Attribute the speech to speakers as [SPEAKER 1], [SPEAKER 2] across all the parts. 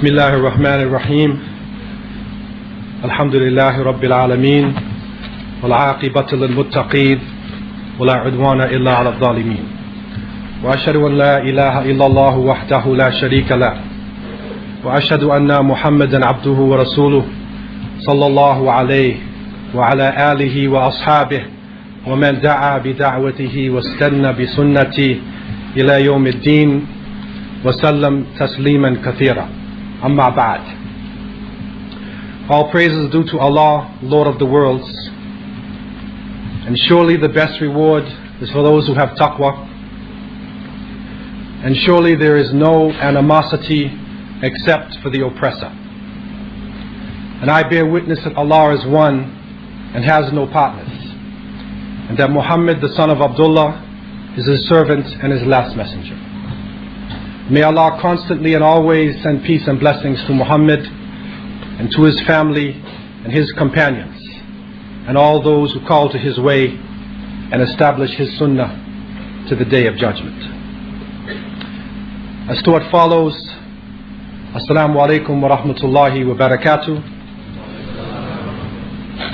[SPEAKER 1] Bismillahir Rahmanir Rahim. Alhamdulillahi Rabbil Alameen. Wal aqibatu lil muttaqeen. Wa la udwana illa ala adh-dhalimin. Wa ashhadu an la ilaha illallah wahdahu la sharika lah. Wa ashhadu anna Muhammadan abduhu wa rasuluh. Sallallahu alayhi wa ala alihi wa ashabihi. Wa man da'a bi da'watihi wa istanna bi sunnati ila yawm ad-din. وسلم تسليما كثيرا أما بعد. All praises due to Allah, Lord of the worlds, and surely the best reward is for those who have taqwa, and surely there is no animosity except for the oppressor. And I bear witness that Allah is one and has no partners, and that Muhammad, the son of Abdullah, is his servant and his last messenger. May Allah constantly and always send peace and blessings to Muhammad and to his family and his companions and all those who call to his way and establish his sunnah to the day of judgment. As to what follows, Assalamu alaikum wa rahmatullahi wa barakatuh.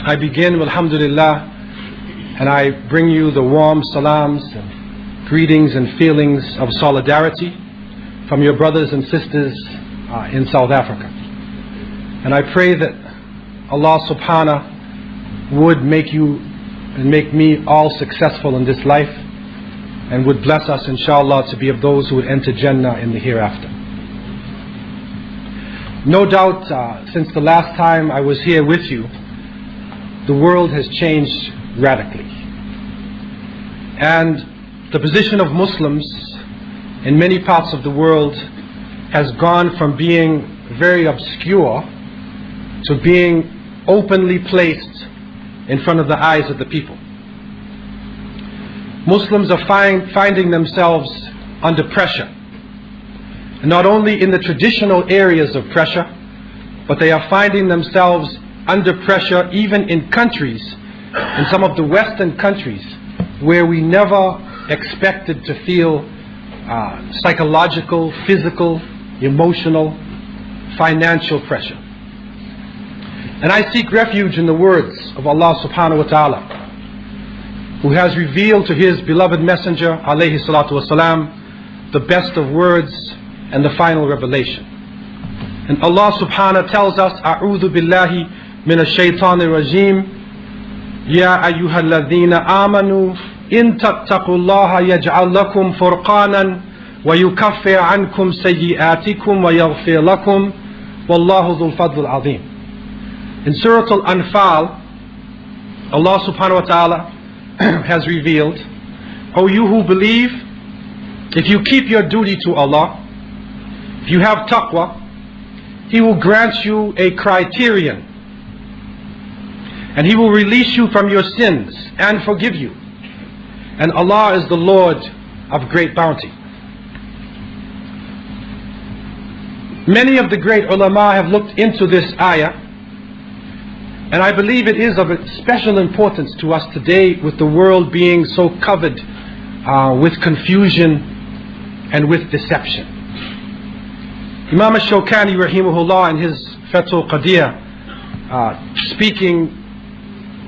[SPEAKER 1] I begin with alhamdulillah, and I bring you the warm salams and greetings and feelings of solidarity from your brothers and sisters in South Africa. And I pray that Allah subhanahu would make you and make me all successful in this life, and would bless us inshallah to be of those who would enter Jannah in the hereafter. No doubt since the last time I was here with you, the world has changed radically. And the position of Muslims in many parts of the world has gone from being very obscure to being openly placed in front of the eyes of the people. Muslims are finding themselves under pressure, and not only in the traditional areas of pressure, but they are finding themselves under pressure even in countries, in some of the Western countries, where we never expected to feel psychological, physical, emotional, financial pressure. And I seek refuge in the words of Allah subhanahu wa ta'ala, who has revealed to his beloved messenger alayhi salatu wasalam the best of words and the final revelation. And Allah subhanahu tells us, A'udhu billahi minash shaitanir rajim, Ya ayyuhalladhina amanu in tattaqullaha yaj'al lakum furqanan wa yukaffir ankum sayyi'atikum wa yaghfir lakum wallahu dhul fadl azim. In Surah Al-Anfal, Allah subhanahu wa ta'ala has revealed, O you who believe, if you keep your duty to Allah, if you have taqwa, He will grant you a criterion, and He will release you from your sins and forgive you. And Allah is the Lord of great bounty. Many of the great ulama have looked into this ayah, and I believe it is of special importance to us today, with the world being so covered with confusion and with deception. Imam al-Shawkani rahimahullah in his Fathul Qadir, speaking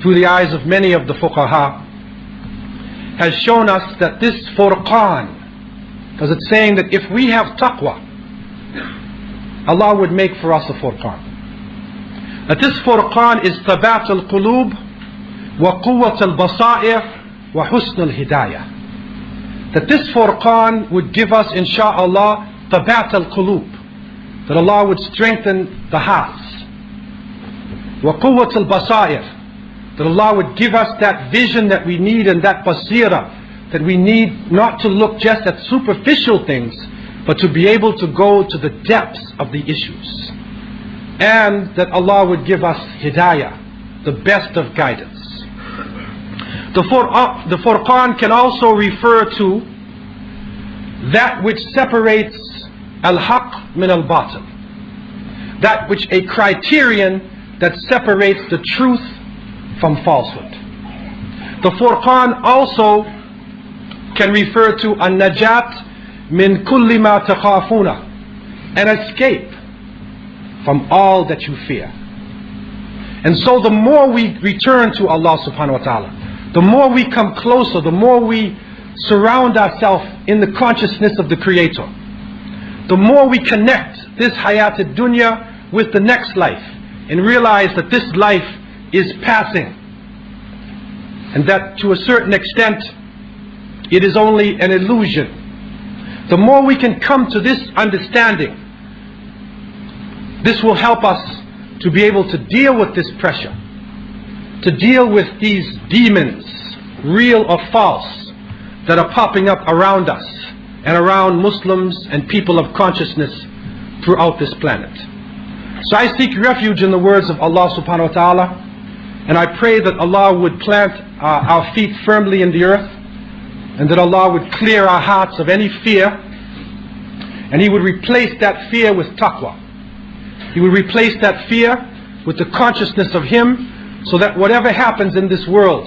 [SPEAKER 1] through the eyes of many of the fuqaha, has shown us that this furqan, because it's saying that if we have taqwa, Allah would make for us a furqan. That this furqan is tabat al-qulub wa quwwat al-basair wa husn al-hidayah. That this furqan would give us insha'Allah tabat al-qulub, that Allah would strengthen the hearts, wa quwwat al-basair, that Allah would give us that vision that we need, and that basira that we need, not to look just at superficial things, but to be able to go to the depths of the issues. And that Allah would give us hidayah, the best of guidance. The furqan can also refer to that which separates al-haq min al-batil, that which a criterion that separates the truth from falsehood. The furqan also can refer to an-najat min kulli ma takhafuna, an escape from all that you fear. And so the more we return to Allah subhanahu wa ta'ala, the more we come closer, the more we surround ourselves in the consciousness of the Creator, the more we connect this hayat ad-dunya with the next life and realize that this life is passing, and that to a certain extent it is only an illusion. The more we can come to this understanding, this will help us to be able to deal with this pressure, to deal with these demons, real or false, that are popping up around us and around Muslims and people of consciousness throughout this planet. So I seek refuge in the words of Allah subhanahu wa ta'ala, and I pray that Allah would plant our feet firmly in the earth, and that Allah would clear our hearts of any fear, and He would replace that fear with taqwa. He would replace that fear with the consciousness of Him, so that whatever happens in this world,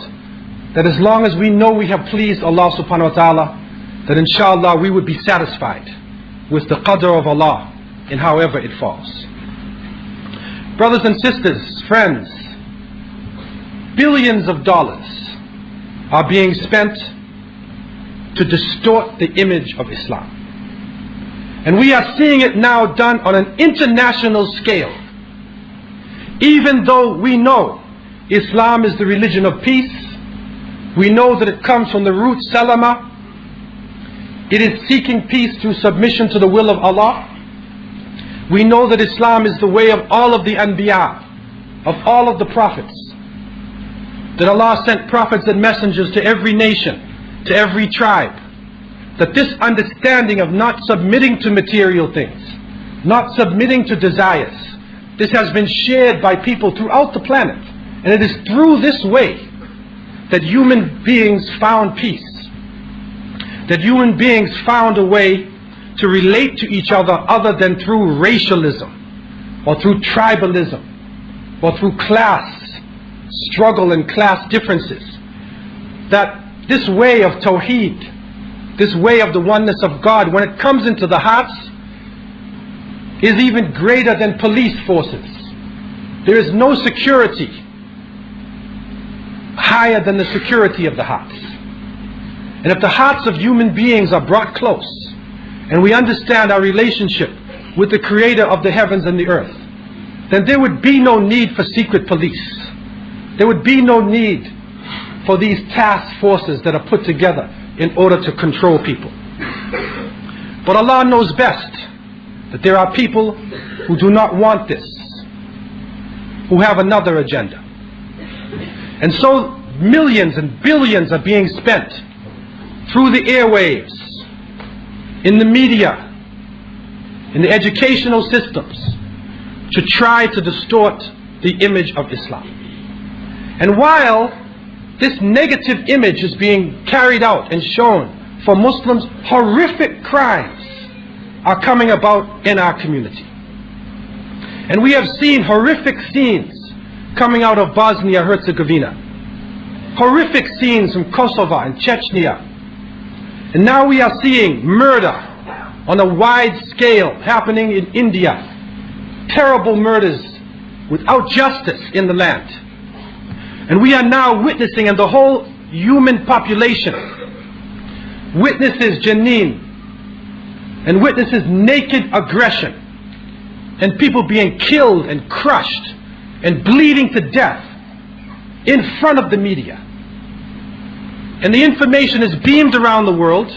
[SPEAKER 1] that as long as we know we have pleased Allah subhanahu wa ta'ala, that inshallah we would be satisfied with the qadr of Allah in however it falls. Brothers and sisters, friends, billions of dollars are being spent to distort the image of Islam. And we are seeing it now done on an international scale. Even though we know Islam is the religion of peace, we know that it comes from the root salama, it is seeking peace through submission to the will of Allah. We know that Islam is the way of all of the anbiya, of all of the prophets, that Allah sent prophets and messengers to every nation, to every tribe, that this understanding of not submitting to material things, not submitting to desires, this has been shared by people throughout the planet, and it is through this way that human beings found peace, that human beings found a way to relate to each other than through racialism, or through tribalism, or through class struggle and class differences. That this way of tawheed, this way of the oneness of God, when it comes into the hearts, is even greater than police forces. There is no security higher than the security of the hearts. And if the hearts of human beings are brought close, and we understand our relationship with the Creator of the heavens and the earth, then there would be no need for secret police. There would be no need for these task forces that are put together in order to control people. But Allah knows best that there are people who do not want this, who have another agenda. And so millions and billions are being spent through the airwaves, in the media, in the educational systems, to try to distort the image of Islam. And while this negative image is being carried out and shown for Muslims, horrific crimes are coming about in our community. And we have seen horrific scenes coming out of Bosnia-Herzegovina, horrific scenes from Kosovo and Chechnya, and now we are seeing murder on a wide scale happening in India, terrible murders without justice in the land. And we are now witnessing, and the whole human population witnesses Janine, and witnesses naked aggression, and people being killed and crushed and bleeding to death in front of the media. And the information is beamed around the world,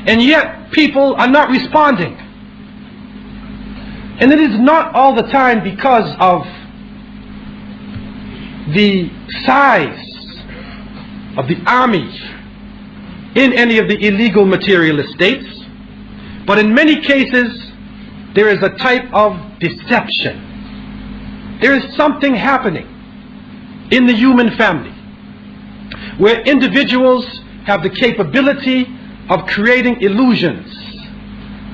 [SPEAKER 1] and yet people are not responding. And it is not all the time because of the size of the army in any of the illegal materialist states, but in many cases there is a type of deception. There is something happening in the human family where individuals have the capability of creating illusions,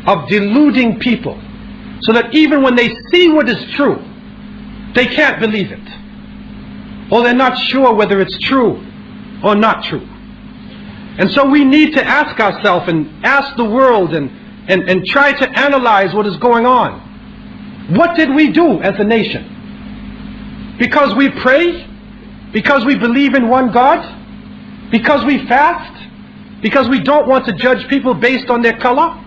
[SPEAKER 1] of deluding people, so that even when they see what is true, they can't believe it, or they're not sure whether it's true or not true. And so we need to ask ourselves and ask the world and try to analyze what is going on. What did we do as a nation? Because we pray? Because we believe in one God? Because we fast? Because we don't want to judge people based on their color?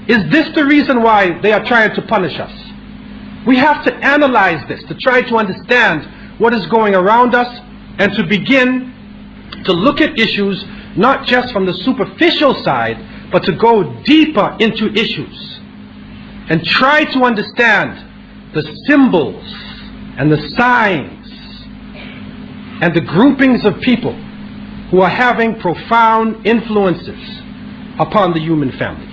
[SPEAKER 1] Is this the reason why they are trying to punish us? We have to analyze this, to try to understand what is going around us, and to begin to look at issues not just from the superficial side, but to go deeper into issues and try to understand the symbols and the signs and the groupings of people who are having profound influences upon the human family.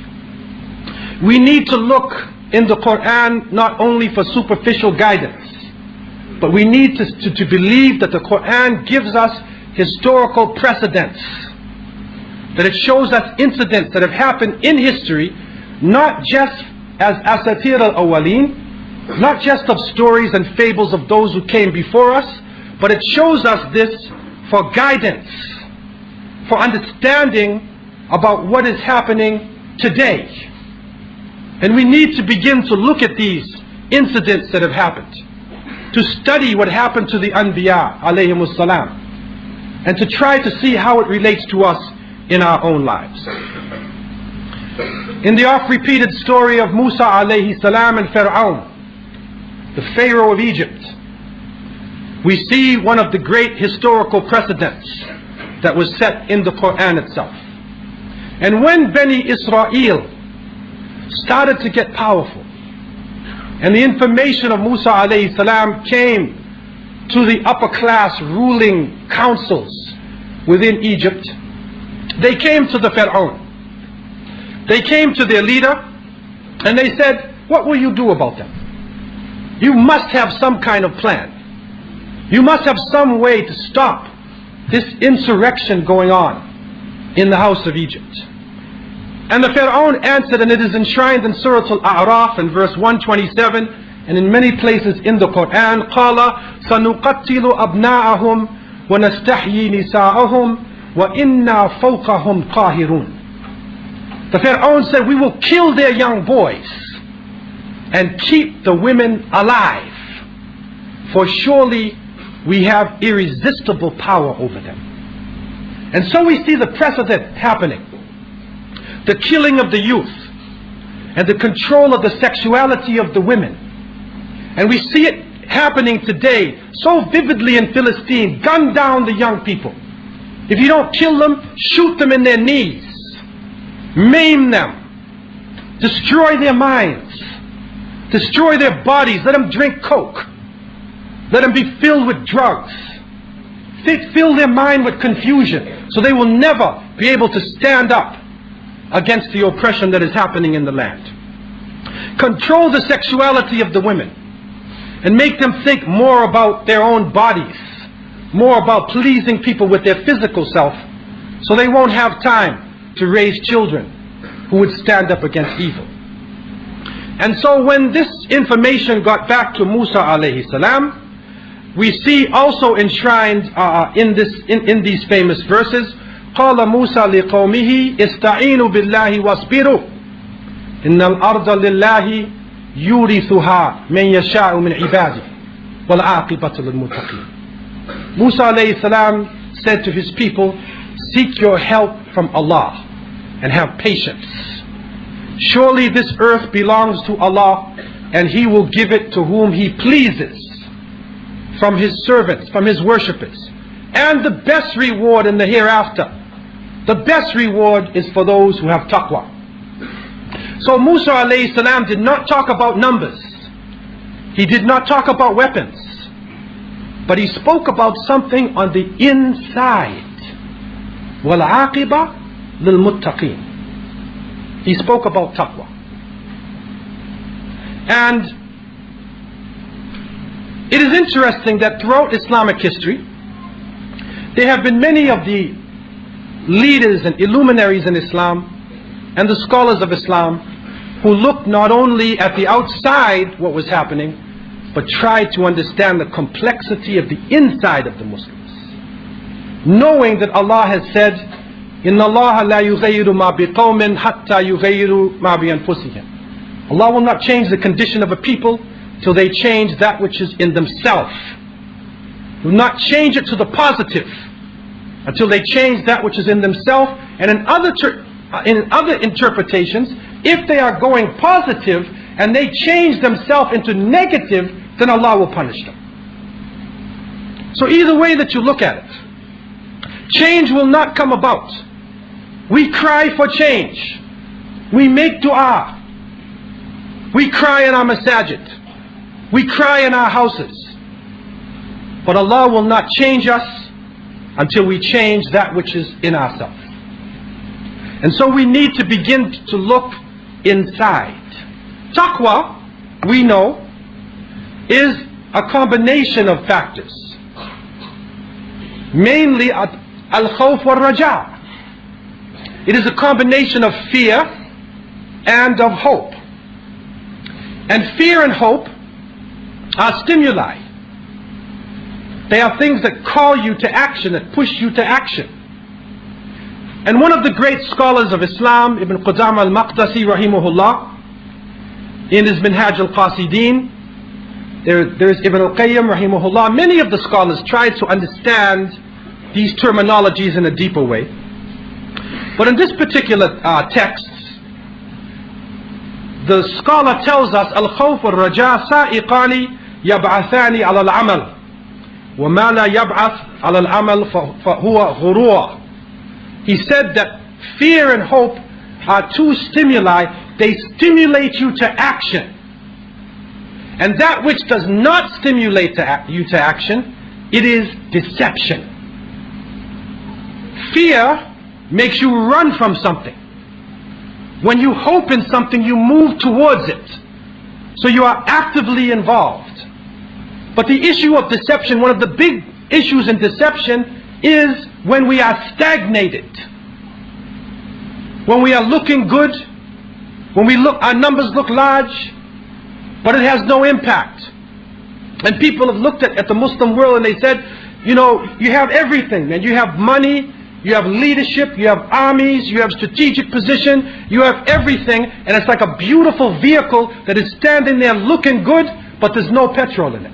[SPEAKER 1] We need to look in the Quran not only for superficial guidance, but we need to believe that the Quran gives us historical precedents, that it shows us incidents that have happened in history, not just as asatir al-awwaleen, not just of stories and fables of those who came before us, but it shows us this for guidance, for understanding about what is happening today. And we need to begin to look at these incidents that have happened, to study what happened to the Anbiya alayhimus salam, and to try to see how it relates to us in our own lives. In the oft-repeated story of Musa alayhi salam and Fir'aun, the Pharaoh of Egypt, we see one of the great historical precedents that was set in the Quran itself. And when Bani Israel started to get powerful, and the information of Musa alayhi salam came to the upper class ruling councils within Egypt, they came to the Pharaoh. They came to their leader and they said, what will you do about them? You must have some kind of plan. You must have some way to stop this insurrection going on in the house of Egypt. And the Pharaoh answered, and it is enshrined in Surah Al-A'raf in verse 127 and in many places in the Quran, قَالَ سَنُقَتِّلُ أَبْنَاءَهُمْ وَنَسْتَحْيِي نِسَاءَهُمْ وَإِنَّا فَوْقَهُمْ قَاهِرُونَ. The Pharaoh said, we will kill their young boys and keep the women alive, for surely we have irresistible power over them. And so we see the precedent happening, the killing of the youth and the control of the sexuality of the women. And we see it happening today so vividly in Philistine. Gun down the young people. If you don't kill them, shoot them in their knees, maim them, destroy their minds, destroy their bodies, let them drink coke, let them be filled with drugs, fill their mind with confusion, so they will never be able to stand up against the oppression that is happening in the land. Control the sexuality of the women and make them think more about their own bodies, more about pleasing people with their physical self, so they won't have time to raise children who would stand up against evil. And so when this information got back to Musa alayhi salam, we see also enshrined in these famous verses, قال موسى لقومه استعينوا بالله واصبروا إن الأرض لله يورثها من يشاء من عباده والعاقبة للمتقين. Musa alayhi salam said to his people, seek your help from Allah and have patience. Surely this earth belongs to Allah, and He will give it to whom He pleases from His servants, from His worshippers. And the best reward in the hereafter, the best reward is for those who have taqwa. So Musa alayhi salam did not talk about numbers. He did not talk about weapons. But he spoke about something on the inside. وَالْعَاقِبَةُ لِلْمُتَّقِينَ. He spoke about taqwa. And it is interesting that throughout Islamic history, there have been many of the leaders and illuminaries in Islam and the scholars of Islam who looked not only at the outside what was happening, but tried to understand the complexity of the inside of the Muslims, knowing that Allah has said, إِنَّ اللَّهَ لَا يُغَيِّرُ مَا بِقَوْمٍ حَتَّى يُغَيِّرُ مَا بِأَنفُسِهِمْ. Allah will not change the condition of a people till they change that which is in themselves. Do not change it to the positive until they change that which is in themselves. And in other interpretations, if they are going positive and they change themselves into negative, then Allah will punish them. So either way that you look at it, change will not come about. We cry for change. We make dua. We cry in our masajid. We cry in our houses. But Allah will not change us until we change that which is in ourselves. And so we need to begin to look inside. Taqwa, we know, is a combination of factors. Mainly al-khawf wal-raja. It is a combination of fear and of hope. And fear and hope are stimuli. They are things that call you to action, that push you to action. And one of the great scholars of Islam, Ibn Qudama al-Maqdisi rahimahullah, in his Minhaj al-Qasideen, there is Ibn al-Qayyim rahimahullah, many of the scholars tried to understand these terminologies in a deeper way. But in this particular text, the scholar tells us, al-khawf wal-raja sa'iqani yab'athani ala al-amal wa ma la yab'ath ala al-amal fahuwa ghurur. He said that fear and hope are two stimuli. They stimulate you to action. And that which does not stimulate you to action, it is deception. Fear makes you run from something. When you hope in something, you move towards it. So you are actively involved. But the issue of deception, one of the big issues in deception, is when we are stagnated. When we are looking good, when our numbers look large, but it has no impact. And people have looked at the Muslim world and they said, you know, you have everything, and you have money, you have leadership, you have armies, you have strategic position, you have everything, and it's like a beautiful vehicle that is standing there looking good, but there's no petrol in it.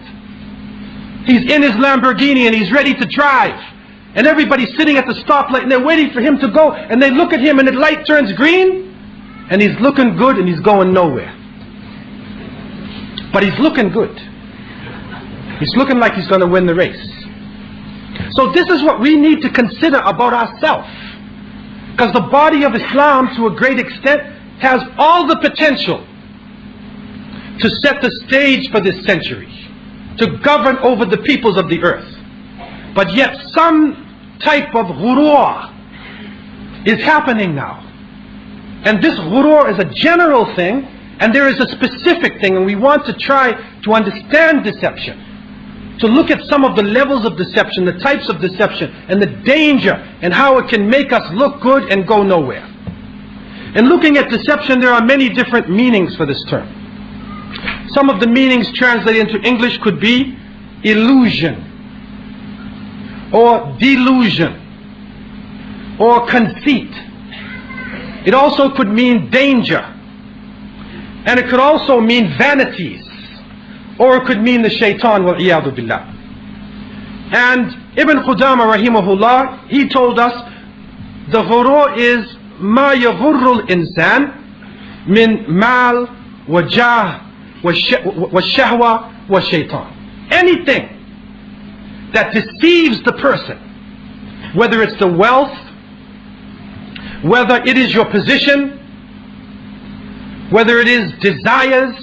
[SPEAKER 1] He's in his Lamborghini and he's ready to drive, and everybody's sitting at the stoplight and they're waiting for him to go, and they look at him and the light turns green, and he's looking good and he's going nowhere. But he's looking good. He's looking like he's going to win the race. So this is what we need to consider about ourselves. Because the body of Islam, to a great extent, has all the potential to set the stage for this century, to govern over the peoples of the earth. But yet some type of ghurur is happening now. And this ghurur is a general thing, and there is a specific thing, and we want to try to understand deception, to look at some of the levels of deception, the types of deception, and the danger, and how it can make us look good and go nowhere. In looking at deception, there are many different meanings for this term. Some of the meanings translated into English could be illusion, or delusion, or conceit. It also could mean danger, and it could also mean vanities, or it could mean the shaitan, wal-iyadu billah. And Ibn Qudama rahimahullah, he told us the ghurur is ma yaghurru al-insan min mal wa jah wa shahwa wa shaitan. Anything that deceives the person, whether it's the wealth, whether it is your position, whether it is desires,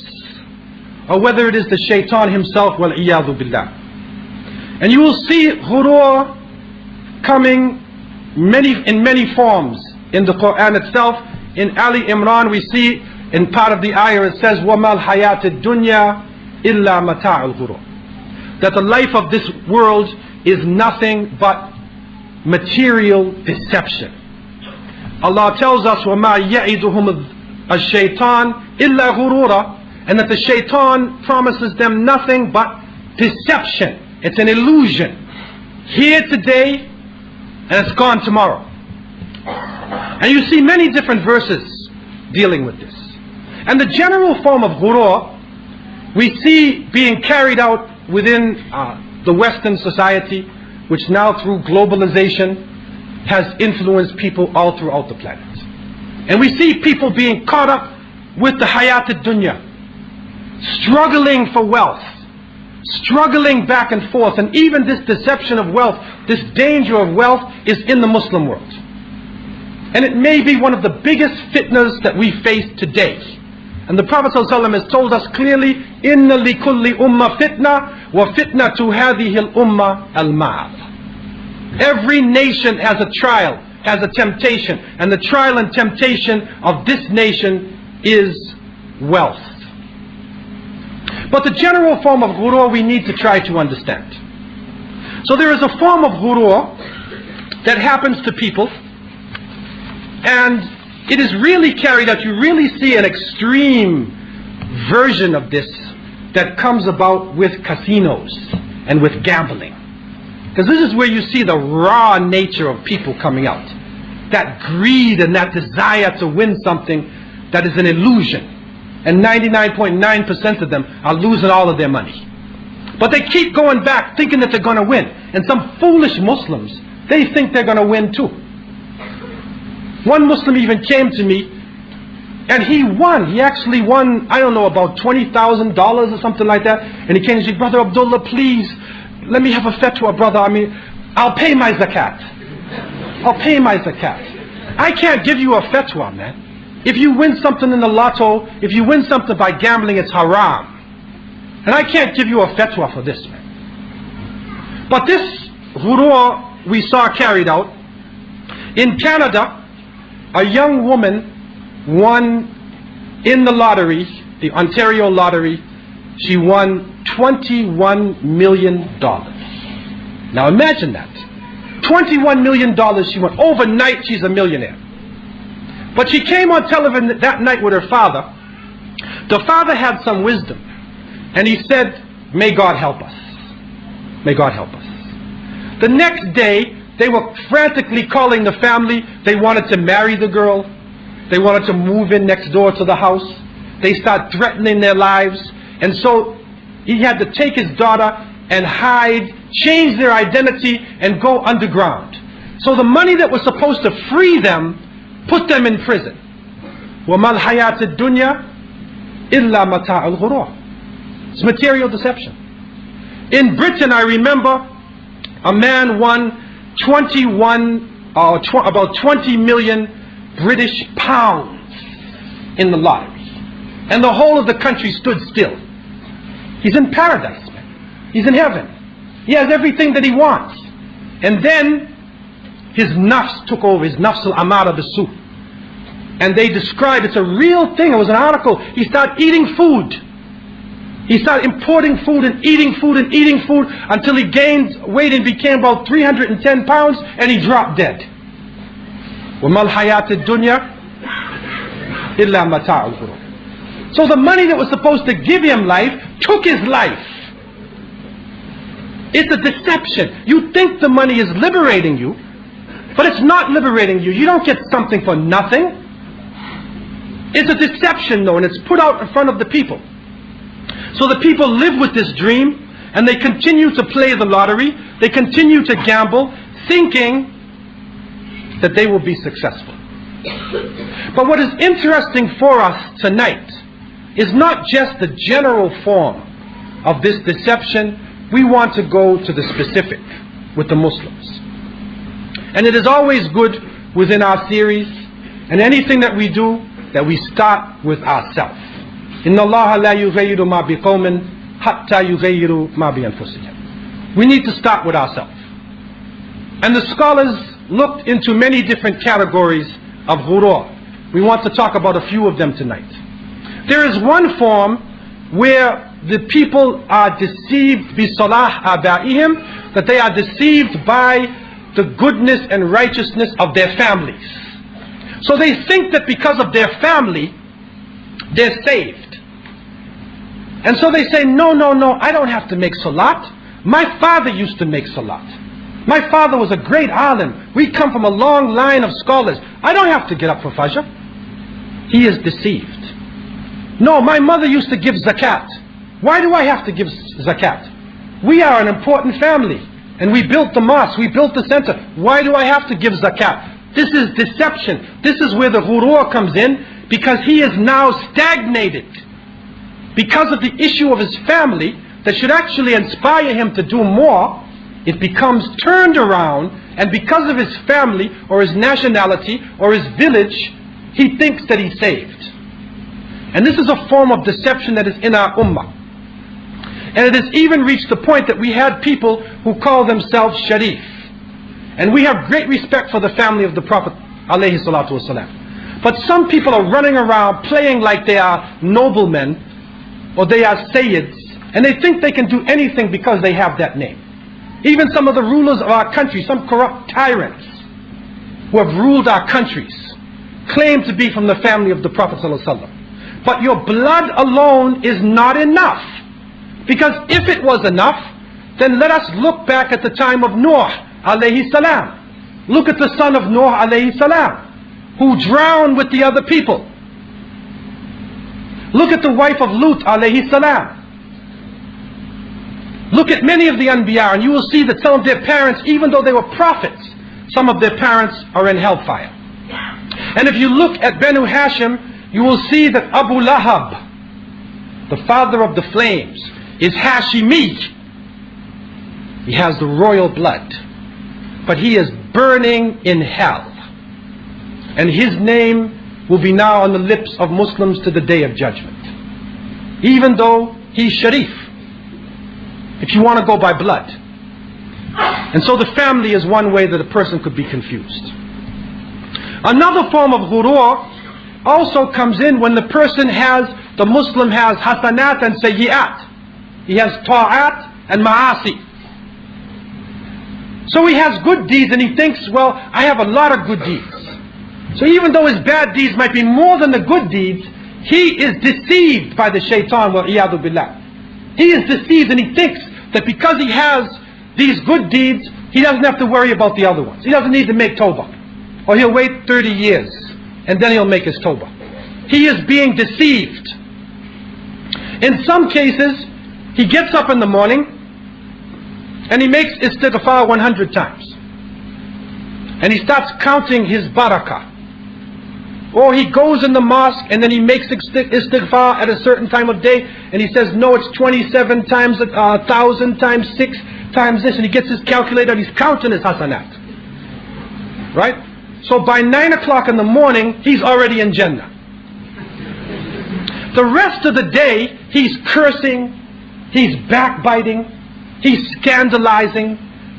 [SPEAKER 1] or whether it is the shaitan himself, wal-iyadu billah. And you will see ghurur coming in many forms in the Quran itself. In Ali Imran we see in part of the ayah it says وَمَا الْحَيَاةِ الدُّنْيَا إِلَّا مَتَاعُ الْغُرُورِ, that the life of this world is nothing but material deception. Allah tells us وَمَا يَعِدُهُمُ الشَّيْطَانِ إِلَّا غُرُورًا, and that the shaitan promises them nothing but deception. It's an illusion. Here today, and it's gone tomorrow. And you see many different verses dealing with this. And the general form of ghurur we see being carried out within the Western society, which now through globalization has influenced people all throughout the planet. And we see people being caught up with the hayat ad-dunya, struggling for wealth, struggling back and forth. And even this deception of wealth, this danger of wealth, is in the Muslim world. And it may be one of the biggest fitnas that we face today. And the Prophet ﷺ has told us clearly, Inna likulli umma fitna wa fitna tu hadhihi al-umma al-mal. Every nation has a trial, has a temptation, and the trial and temptation of this nation is wealth. But the general form of ghurur we need to try to understand. So there is a form of ghurur that happens to people, and it is really carried out. You really see an extreme version of this that comes about with casinos and with gambling. Because this is where you see the raw nature of people coming out. That greed and that desire to win something that is an illusion. And 99.9% of them are losing all of their money. But they keep going back thinking that they're going to win. And some foolish Muslims, they think they're going to win too. One Muslim even came to me and he won. He actually won, I don't know, about $20,000 or something like that. And he came and said, Brother Abdullah, please, let me have a fatwa, brother. I'll pay my zakat. I'll pay my zakat. I can't give you a fatwa, man. If you win something in the lotto, if you win something by gambling, it's haram. And I can't give you a fatwa for this, man. But this ghurur we saw carried out in Canada. A young woman won in the lottery, the Ontario lottery. She won $21 million. Now imagine that. $21 million she won. Overnight she's a millionaire. But she came on television that night with her father. The father had some wisdom. And he said, may God help us. May God help us. The next day, they were frantically calling the family. They wanted to marry the girl. They wanted to move in next door to the house. They started threatening their lives. And so he had to take his daughter and hide, change their identity, and go underground. So the money that was supposed to free them put them in prison. وَمَا الْحَيَاةِ الدُّنْيَا إِلَّا مَتَاعُ الْغُرُورِ. It's material deception. In Britain, I remember a man won about 20 million British pounds in the lottery. And the whole of the country stood still. He's in paradise, man. He's in heaven. He has everything that he wants. And then his nafs took over, his nafs al-amara bisu. And they described, it's a real thing, it was an article. He started eating food. He started importing food and eating food and eating food until he gained weight and became about 310 pounds and he dropped dead. وَمَا الْحَيَاةِ الدُّنْيَا إِلَّا مَتَاعُ الْغُرُورِ. So the money that was supposed to give him life took his life. It's a deception. You think the money is liberating you, but it's not liberating you. You don't get something for nothing. It's a deception though, and it's put out in front of the people. So the people live with this dream, and they continue to play the lottery, they continue to gamble, thinking that they will be successful. But what is interesting for us tonight is not just the general form of this deception. We want to go to the specific with the Muslims. And it is always good within our series, and anything that we do, that we start with ourselves. Inna Allah la yughayyiru ma biqawmin hatta yughayyiru ma bi anfusihim. We need to start with ourselves. And the scholars looked into many different categories of ghurur. We want to talk about a few of them tonight. There is one form where the people are deceived bi salah abaihim, that they are deceived by the goodness and righteousness of their families. So they think that because of their family, they're saved. And so they say, no, I don't have to make salat. My father used to make salat. My father was a great alim. We come from a long line of scholars. I don't have to get up for fajr. He is deceived. No, my mother used to give zakat. Why do I have to give zakat? We are an important family, and we built the mosque, we built the center. Why do I have to give zakat? This is deception. This is where the ghurur comes in, because he is now stagnated because of the issue of his family that should actually inspire him to do more. It becomes turned around, and because of his family or his nationality or his village, he thinks that he's saved. And this is a form of deception that is in our ummah. And it has even reached the point that we had people who call themselves Sharif. And we have great respect for the family of the Prophet alayhi salatu wasalam. But some people are running around playing like they are noblemen or they are sayyids, and they think they can do anything because they have that name. Even some of the rulers of our country, some corrupt tyrants who have ruled our countries, claim to be from the family of the Prophet ﷺ. But your blood alone is not enough. Because if it was enough, then let us look back at the time of Nuh alayhi salam. Look at the son of Nuh alayhi salam, who drowned with the other people. Look at the wife of Lut alayhi salam. Look at many of the Anbiya, and you will see that some of their parents, even though they were prophets, some of their parents are in hellfire. And if you look at Banu Hashim, you will see that Abu Lahab, the father of the flames, is Hashimi. He has the royal blood, but he is burning in hell. And his name will be now on the lips of Muslims to the day of judgment, even though he's Sharif, if you want to go by blood. And so the family is one way that a person could be confused. Another form of ghurur also comes in when the person has, the Muslim has hasanat and sayyi'at. He has ta'at and ma'asi. So he has good deeds and he thinks, well, I have a lot of good deeds. So even though his bad deeds might be more than the good deeds, he is deceived by the shaitan, wa iyadu billah. He is deceived, and he thinks that because he has these good deeds, he doesn't have to worry about the other ones. He doesn't need to make tawbah. Or he'll wait 30 years and then he'll make his tawbah. He is being deceived. In some cases, he gets up in the morning and he makes istighfar 100 times. And he starts counting his barakah. Or he goes in the mosque and then he makes istighfar at a certain time of day, and he says, no, it's 27 times 1,000 times 6 times this, and he gets his calculator and he's counting his hasanat. Right? So by 9 o'clock in the morning, he's already in Jannah. The rest of the day, he's cursing, he's backbiting, he's scandalizing,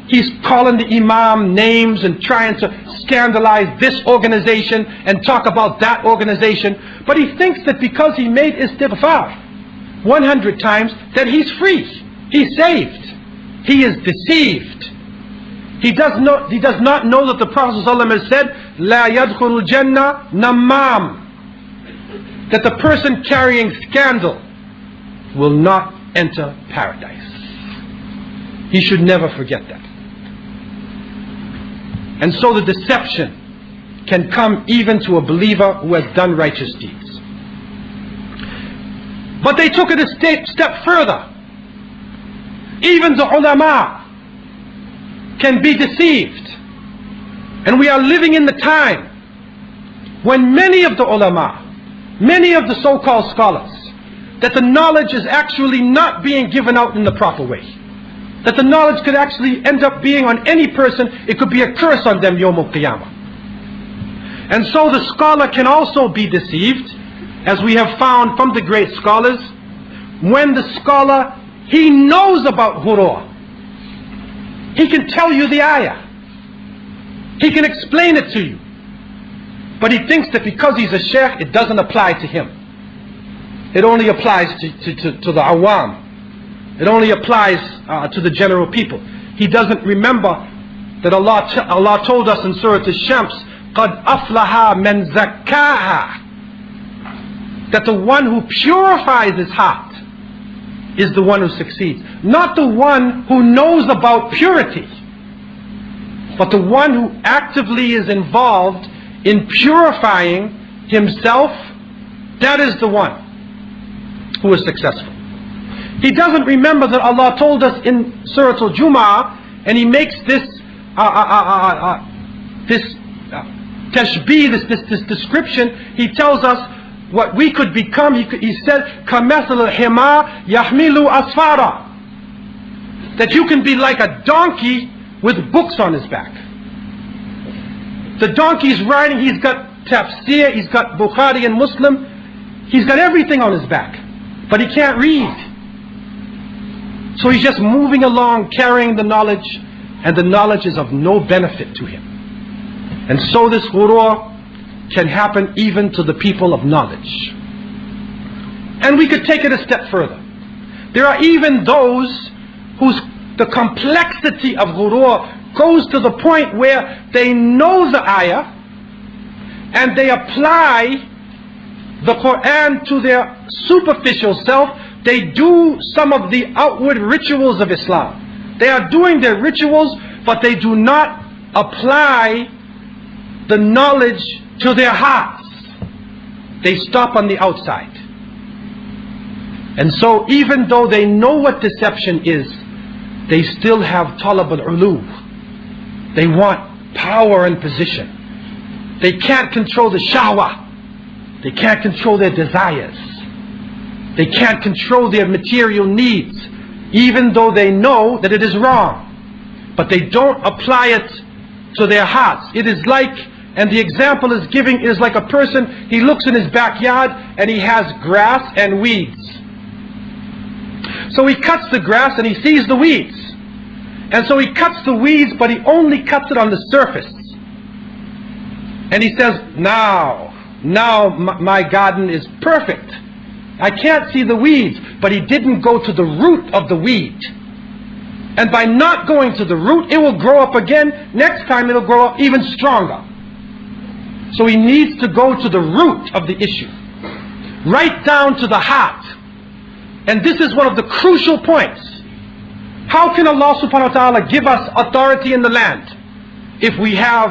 [SPEAKER 1] he's calling the imam names and trying to scandalize this organization and talk about that organization. But he thinks that because he made istighfar 100 times, that he's free, he's saved. He is deceived. He does not know that the Prophet ﷺ has said, La yadkhulul jannah namam, that the person carrying scandal will not enter paradise. He should never forget that. And so the deception can come even to a believer who has done righteous deeds. But they took it a step further. Even the ulama can be deceived. And we are living in the time when many of the ulama, many of the so-called scholars, that the knowledge is actually not being given out in the proper way. That the knowledge could actually end up being on any person. It could be a curse on them Yawm al-Qiyamah. And so the scholar can also be deceived, as we have found from the great scholars, when the scholar, he knows about ghurur. He can tell you the ayah. He can explain it to you. But he thinks that because he's a sheikh, it doesn't apply to him. It only applies to the awam. It only applies to the general people. He doesn't remember that Allah told us in Surah Ash-Shams, قَدْ أَفْلَهَا مَنْ زَكَّاهَا, that the one who purifies his heart is the one who succeeds. Not the one who knows about purity, but the one who actively is involved in purifying himself. That is the one who is successful. He doesn't remember that Allah told us in Surah Al-Jumu'ah, and he makes this tashbih, this description. He tells us what we could become. He said, كَمَثَلِ الْحِمَارِ يَحْمِلُ أَسْفَارًا, that you can be like a donkey with books on his back. The donkey's riding, he's got tafsir, he's got Bukhari and Muslim, he's got everything on his back, but he can't read. So he's just moving along, carrying the knowledge, and the knowledge is of no benefit to him. And so this ghurur can happen even to the people of knowledge. And we could take it a step further. There are even those whose the complexity of ghurur goes to the point where they know the ayah and they apply the Quran to their superficial self. They do some of the outward rituals of Islam. They are doing their rituals, but they do not apply the knowledge to their hearts. They stop on the outside. And so even though they know what deception is, they still have talab al-ulu. They want power and position. They can't control the shahwah. They can't control their desires. They can't control their material needs, even though they know that it is wrong. But they don't apply it to their hearts. It is like, and the example is giving, is like a person, he looks in his backyard and he has grass and weeds. So he cuts the grass and he sees the weeds. And so he cuts the weeds, but he only cuts it on the surface. And he says, now my garden is perfect. I can't see the weeds, but he didn't go to the root of the weed. And by not going to the root, it will grow up again. Next time it will grow up even stronger. So he needs to go to the root of the issue, right down to the heart. And this is one of the crucial points. How can Allah subhanahu wa ta'ala give us authority in the land if we have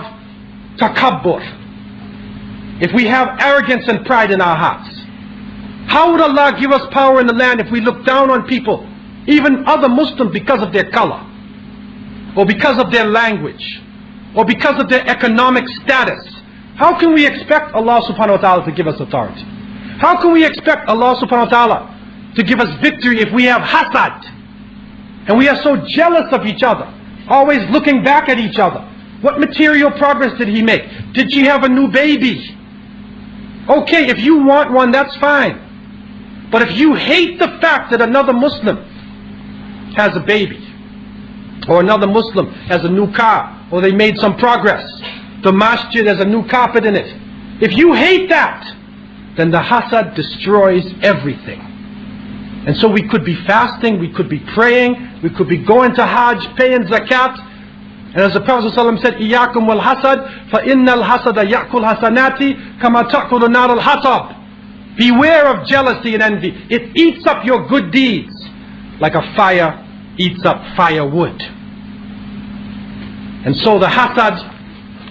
[SPEAKER 1] takabbur, if we have arrogance and pride in our hearts? How would Allah give us power in the land if we look down on people, even other Muslims, because of their color, or because of their language, or because of their economic status? How can we expect Allah subhanahu wa ta'ala to give us authority? How can we expect Allah subhanahu wa ta'ala to give us victory if we have hasad, and we are so jealous of each other, always looking back at each other? What material progress did he make? Did she have a new baby? Okay, if you want one, that's fine. But if you hate the fact that another Muslim has a baby, or another Muslim has a new car, or they made some progress, the masjid has a new carpet in it, if you hate that, then the hasad destroys everything. And so we could be fasting, we could be praying, we could be going to Hajj, paying zakat. And as the Prophet ﷺ said, إِيَّاكُمْ وَالْحَسَدْ فَإِنَّ الْحَسَدَ يَأْكُلْ حَسَنَاتِ كَمَا تَأْكُلُ النَّارُ الْحَطَبِ. Beware of jealousy and envy. It eats up your good deeds like a fire eats up firewood. And so the hasad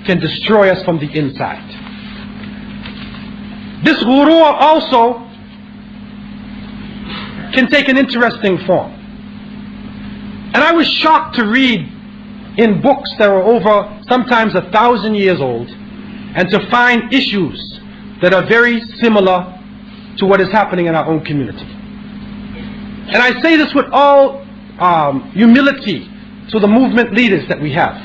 [SPEAKER 1] can destroy us from the inside. This ghurur also can take an interesting form. And I was shocked to read in books that are over sometimes 1,000 years old, and to find issues that are very similar to what is happening in our own community. And I say this with all humility to the movement leaders that we have.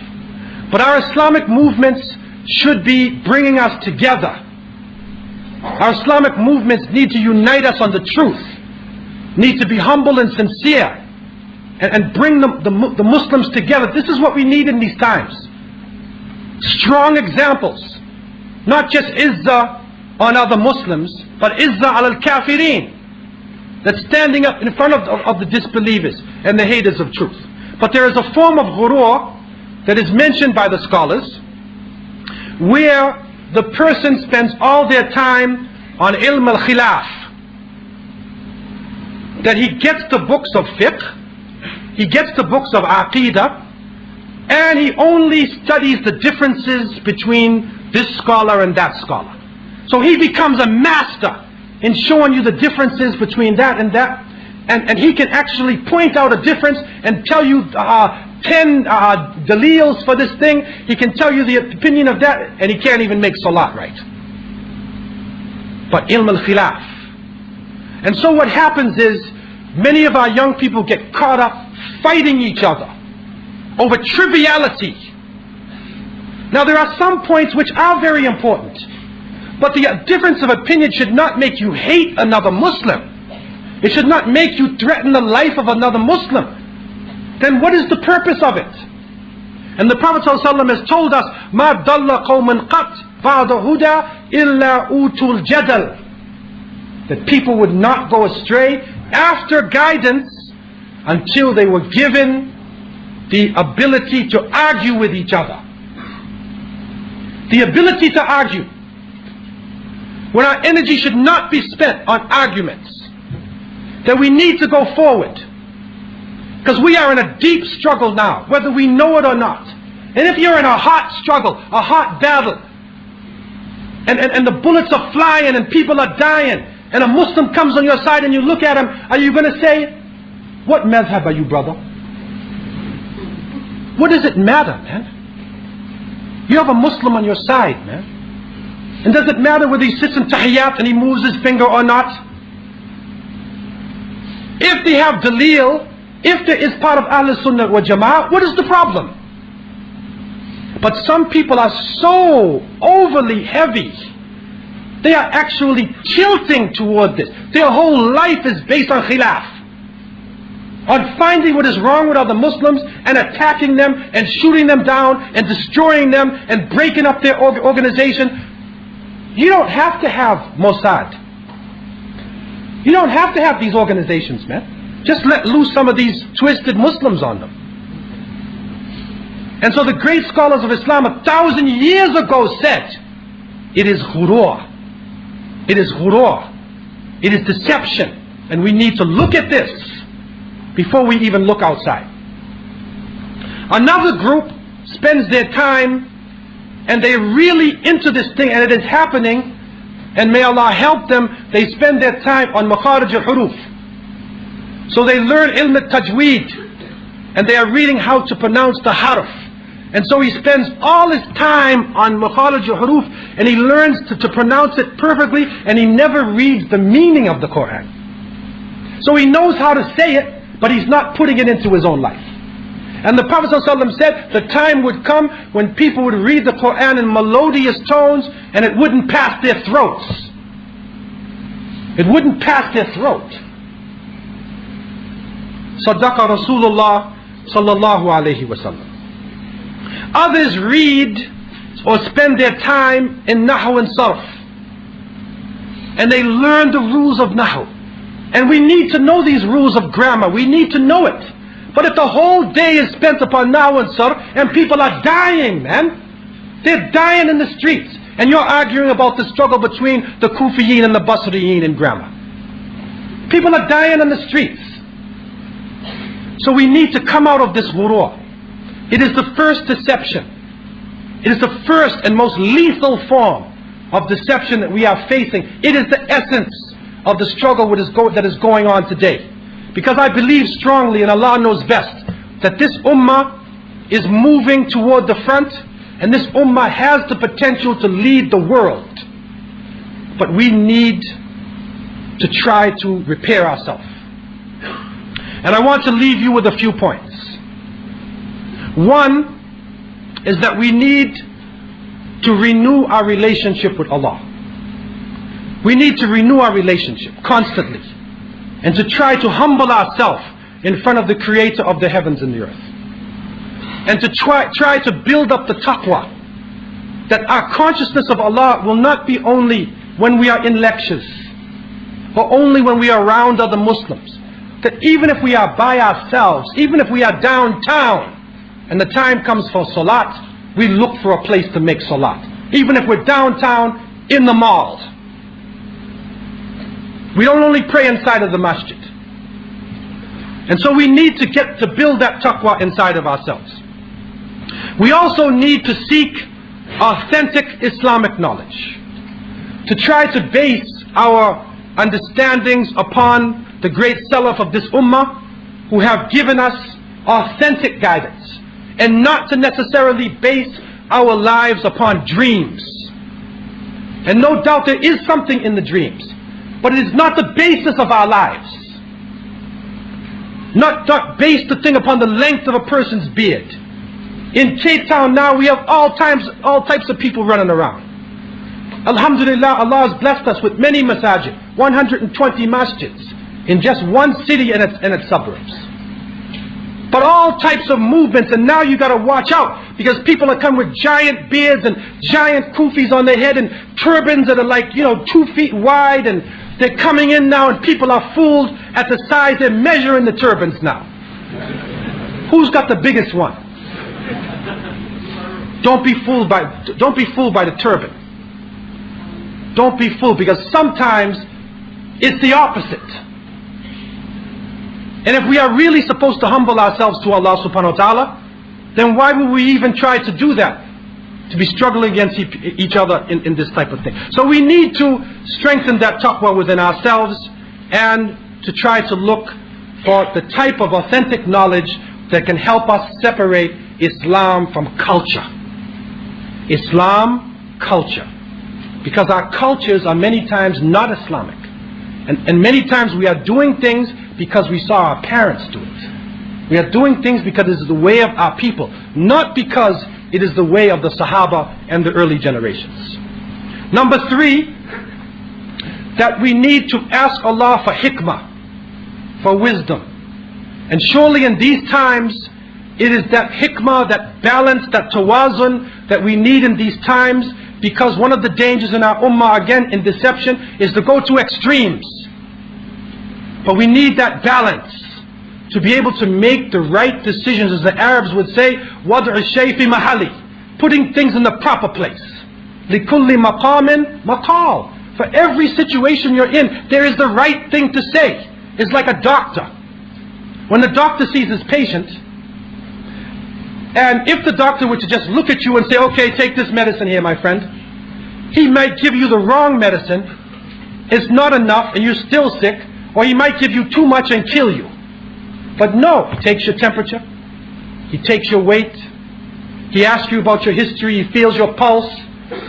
[SPEAKER 1] But our Islamic movements should be bringing us together. Our Islamic movements need to unite us on the truth, need to be humble and sincere, and bring the Muslims together. This is what we need in these times. Strong examples, not just izzah on other Muslims, but izzah al-kafirin, that's standing up in front of the disbelievers and the haters of truth. But there is a form of ghurur that is mentioned by the scholars, where the person spends all their time on ilm al-khilaf, that he gets the books of fiqh, he gets the books of aqidah, and he only studies the differences between this scholar and that scholar. So he becomes a master in showing you the differences between that and that. and he can actually point out a difference and tell you 10 daleels for this thing. He can tell you the opinion of that, and he can't even make salat right. But ilm al-khilaf. And so what happens is, many of our young people get caught up fighting each other over triviality. Now there are some points which are very important, but the difference of opinion should not make you hate another Muslim. It should not make you threaten the life of another Muslim. Then what is the purpose of it? And the Prophet ﷺ has told us, مَا ضَلَّ قَوْمًا قَطْ بَعْدَ هُدَى إِلَّا أُوتُوا الْجَدَلِ. That people would not go astray after guidance until they were given the ability to argue with each other. The ability to argue. When our energy should not be spent on arguments. That we need to go forward. Because we are in a deep struggle now, whether we know it or not. And if you're in a hot struggle, a hot battle, and the bullets are flying and people are dying, and a Muslim comes on your side and you look at him, are you going to say, what madhab are you, brother? What does it matter, man? You have a Muslim on your side, man. And does it matter whether he sits in tahiyyat and he moves his finger or not? If they have daleel, if there is part of Ahl Sunnah wa Jama'ah, what is the problem? But some people are so overly heavy. They are actually tilting toward this. Their whole life is based on khilaf. On finding what is wrong with other Muslims and attacking them and shooting them down and destroying them and breaking up their organization. You don't have to have Mossad. You don't have to have these organizations, man. Just let loose some of these twisted Muslims on them. And so the great scholars of Islam 1,000 years ago said, it is ghurur. It is ghurur. It is deception. And we need to look at this before we even look outside. Another group spends their time and they're really into this thing, and it is happening, and may Allah help them. They spend their time on makharij al-huruf. So they learn ilm al-tajweed, and they are reading how to pronounce the harf. And so he spends all his time on makharij al-huruf, and he learns to pronounce it perfectly, and he never reads the meaning of the Quran. So he knows how to say it, but he's not putting it into his own life. And the Prophet ﷺ said the time would come when people would read the Quran in melodious tones and it wouldn't pass their throats. It wouldn't pass their throat. Sadaqa Rasulullah sallallahu alayhi wasallam. Others read or spend their time in Nahu and Sarf. And they learn the rules of Nahu. And we need to know these rules of grammar. We need to know it. But if the whole day is spent upon Nahu and Sarf, and people are dying, man. They're dying in the streets. And you're arguing about the struggle between the Kufiyin and the Basriyin in grammar. People are dying in the streets. So we need to come out of this ghurur. It is the first deception. It is the first and most lethal form of deception that we are facing. It is the essence of the struggle that is going on today. Because I believe strongly, and Allah knows best, that this ummah is moving toward the front, and this ummah has the potential to lead the world. But we need to try to repair ourselves. And I want to leave you with a few points. One is that we need to renew our relationship with Allah. We need to renew our relationship constantly, and to try to humble ourselves in front of the Creator of the heavens and the earth, and to try to build up the taqwa, that our consciousness of Allah will not be only when we are in lectures or only when we are around other Muslims, that even if we are by ourselves, even if we are downtown and the time comes for salat, we look for a place to make salat. Even if we're downtown in the mall, we don't only pray inside of the masjid. And so we need to build that taqwa inside of ourselves. We also need to seek authentic Islamic knowledge, to try to base our understandings upon the great Salaf of this ummah, who have given us authentic guidance, and not to necessarily base our lives upon dreams. And no doubt there is something in the dreams, but it is not the basis of our lives. Not base the thing upon the length of a person's beard. In Cape Town now we have all types of people running around. Alhamdulillah, Allah has blessed us with many masajid, 120 masjids in just one city and its suburbs. But all types of movements, and now you got to watch out, because people are coming with giant beards and giant kufis on their head and turbans that are like 2 feet wide, and they're coming in now, and people are fooled at the size. They're measuring the turbans now. Who's got the biggest one? Don't be fooled by the turban. Don't be fooled, because sometimes it's the opposite. And if we are really supposed to humble ourselves to Allah subhanahu wa ta'ala, then why would we even try to do that? To be struggling against each other in this type of thing. So we need to strengthen that taqwa within ourselves, and to try to look for the type of authentic knowledge that can help us separate Islam from culture. Islam, culture. Because our cultures are many times not Islamic. And many times we are doing things because we saw our parents do it. We are doing things because it is the way of our people, not because it is the way of the Sahaba and the early generations. Number 3, that we need to ask Allah for hikmah, for wisdom. And surely in these times, it is that hikmah, that balance, that tawazun that we need in these times, because one of the dangers in our ummah, again in deception, is to go to extremes. But we need that balance to be able to make the right decisions, as the Arabs would say, وَضْعُ الشَّيْءِ فِي مَحَلِّ, putting things in the proper place. لِكُلِّ مَقَامٍ مَقَالٍ, for every situation you're in, there is the right thing to say. It's like a doctor. When the doctor sees his patient, and if the doctor were to just look at you and say, okay, take this medicine here, my friend, he might give you the wrong medicine, it's not enough and you're still sick, or he might give you too much and kill you. But no, he takes your temperature, he takes your weight, he asks you about your history, he feels your pulse,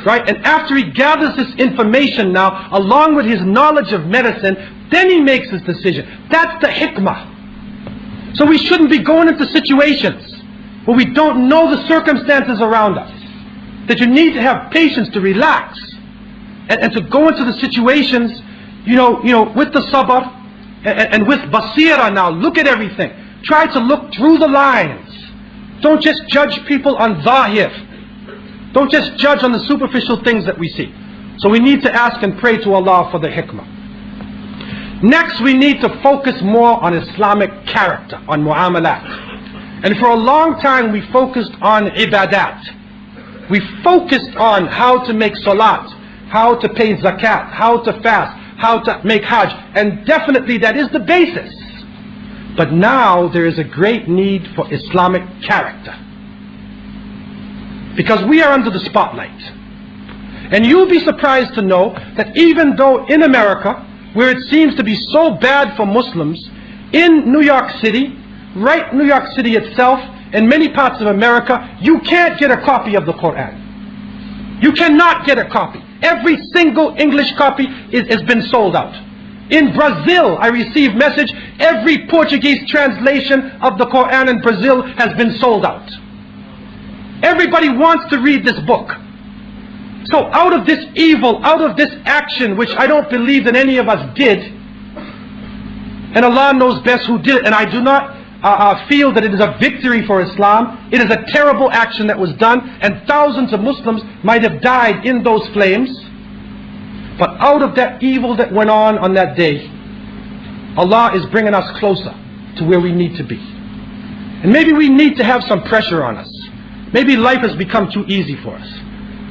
[SPEAKER 1] right? And after he gathers this information now, along with his knowledge of medicine, then he makes his decision. That's the hikmah. So we shouldn't be going into situations where we don't know the circumstances around us. That you need to have patience to relax, and to go into the situations, with the sabr, and with basira now. Look at everything. Try to look through the lines. Don't just judge people on zahir. Don't just judge on the superficial things that we see. So we need to ask and pray to Allah for the hikmah. Next, we need to focus more on Islamic character, on mu'amalat. And for a long time we focused on ibadat. We focused on how to make salat, how to pay zakat, how to fast, how to make hajj. And definitely that is the basis. But now there is a great need for Islamic character. Because we are under the spotlight. And you'll be surprised to know that even though in America, where it seems to be so bad for Muslims, in New York City, right New York City itself, and many parts of America, you can't get a copy of the Quran. You cannot get a copy. Every single English copy has been sold out. In Brazil, I received message, every Portuguese translation of the Quran in Brazil has been sold out. Everybody wants to read this book. So out of this evil, out of this action, which I don't believe that any of us did, and Allah knows best who did it, and I do not feel that it is a victory for Islam. It is a terrible action that was done, and thousands of Muslims might have died in those flames. But out of that evil that went on that day, Allah is bringing us closer to where we need to be. And maybe we need to have some pressure on us. Maybe life has become too easy for us.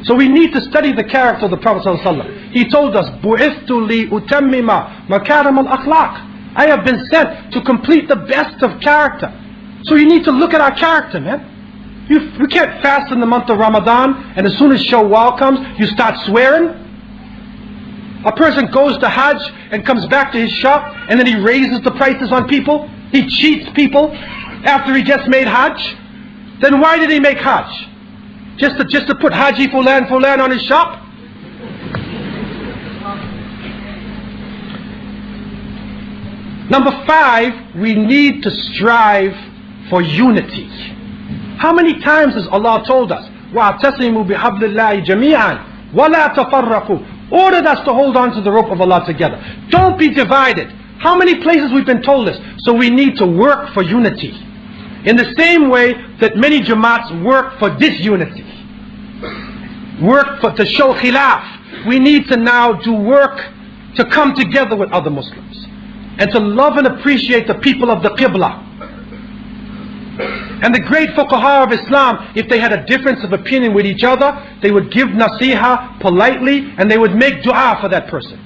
[SPEAKER 1] So we need to study the character of the Prophet ﷺ. He told us, بُعِثْتُ لِأُتَمِّمَ مَكَارِمَ الْأَخْلَاقِ, I have been sent to complete the best of character. So you need to look at our character, man. We can't fast in the month of Ramadan, and as soon as Shawwal comes, you start swearing. A person goes to Hajj, and comes back to his shop and then he raises the prices on people? He cheats people after he just made Hajj? Then why did he make Hajj? Just to put Haji Fulan on his shop? Number 5, we need to strive for unity. How many times has Allah told us, وَاعْتَصِمُوا بِحَبْلِ اللَّهِ جَمِيعًا وَلَا تَفَرَّقُوا, ordered us to hold on to the rope of Allah together. Don't be divided. How many places we've been told this? So we need to work for unity. In the same way that many Jamaats work for disunity. Work to show khilaf. We need to now do work to come together with other Muslims. And to love and appreciate the people of the Qibla. And the great fuqaha of Islam, if they had a difference of opinion with each other, they would give nasiha politely and they would make dua for that person.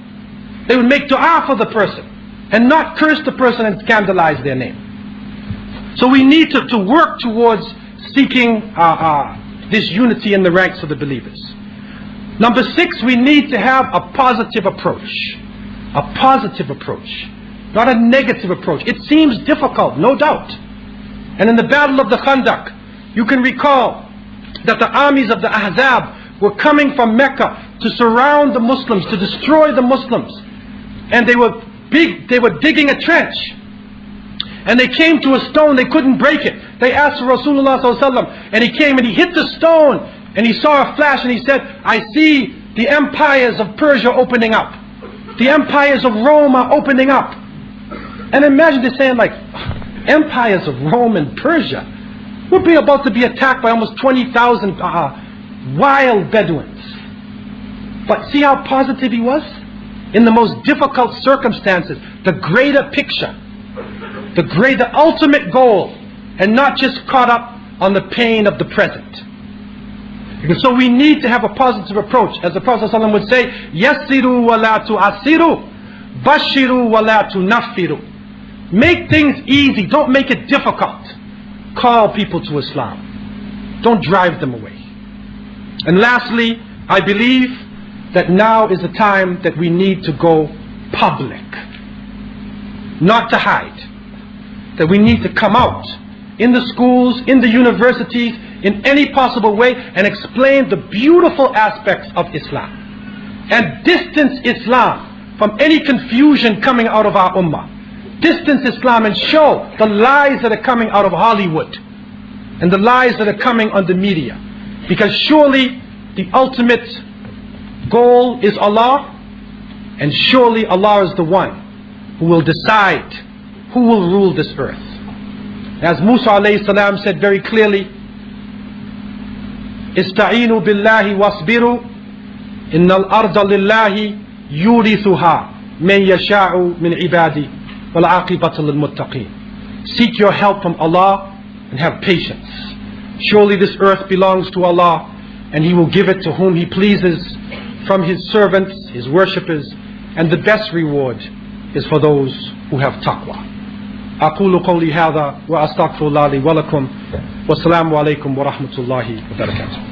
[SPEAKER 1] They would make dua for the person and not curse the person and scandalize their name. So we need to work towards seeking this unity in the ranks of the believers. Number 6, we need to have a positive approach. A positive approach. Not a negative approach. It seems difficult, no doubt. And in the battle of the Khandaq, you can recall that the armies of the Ahzab were coming from Mecca to surround the Muslims, to destroy the Muslims. And they were digging a trench. And they came to a stone, they couldn't break it. They asked Rasulullah ﷺ, and he came and he hit the stone, and he saw a flash and he said, I see the empires of Persia opening up. The empires of Rome are opening up. And imagine they're saying like, empires of Rome and Persia, we're about to be attacked by almost 20,000 wild Bedouins. But see how positive he was? In the most difficult circumstances, the greater picture, the ultimate goal, and not just caught up on the pain of the present. So we need to have a positive approach. As the Prophet ﷺ would say, يَسِّرُوا وَلَا تُعَسِّرُوا بَشِّرُوا وَلَا تُنَفِّرُوا. Make things easy, don't make it difficult. Call people to Islam. Don't drive them away. And lastly, I believe that now is the time that we need to go public. Not to hide. That we need to come out in the schools, in the universities, in any possible way and explain the beautiful aspects of Islam. And distance Islam from any confusion coming out of our ummah. Distance Islam and show the lies that are coming out of Hollywood and the lies that are coming on the media. Because surely the ultimate goal is Allah, and surely Allah is the one who will decide who will rule this earth. As Musa alayhi salam said very clearly, Ista'inu billahi wasbiru innal arda lillahi yurithuha man yasha'u min ibadi. Seek your help from Allah and have patience. Surely this earth belongs to Allah, and He will give it to whom He pleases from His servants, His worshippers, and the best reward is for those who have taqwa. أقول قولي هذا وأستغفر الله لي ولكم والسلام عليكم ورحمة الله وبركاته.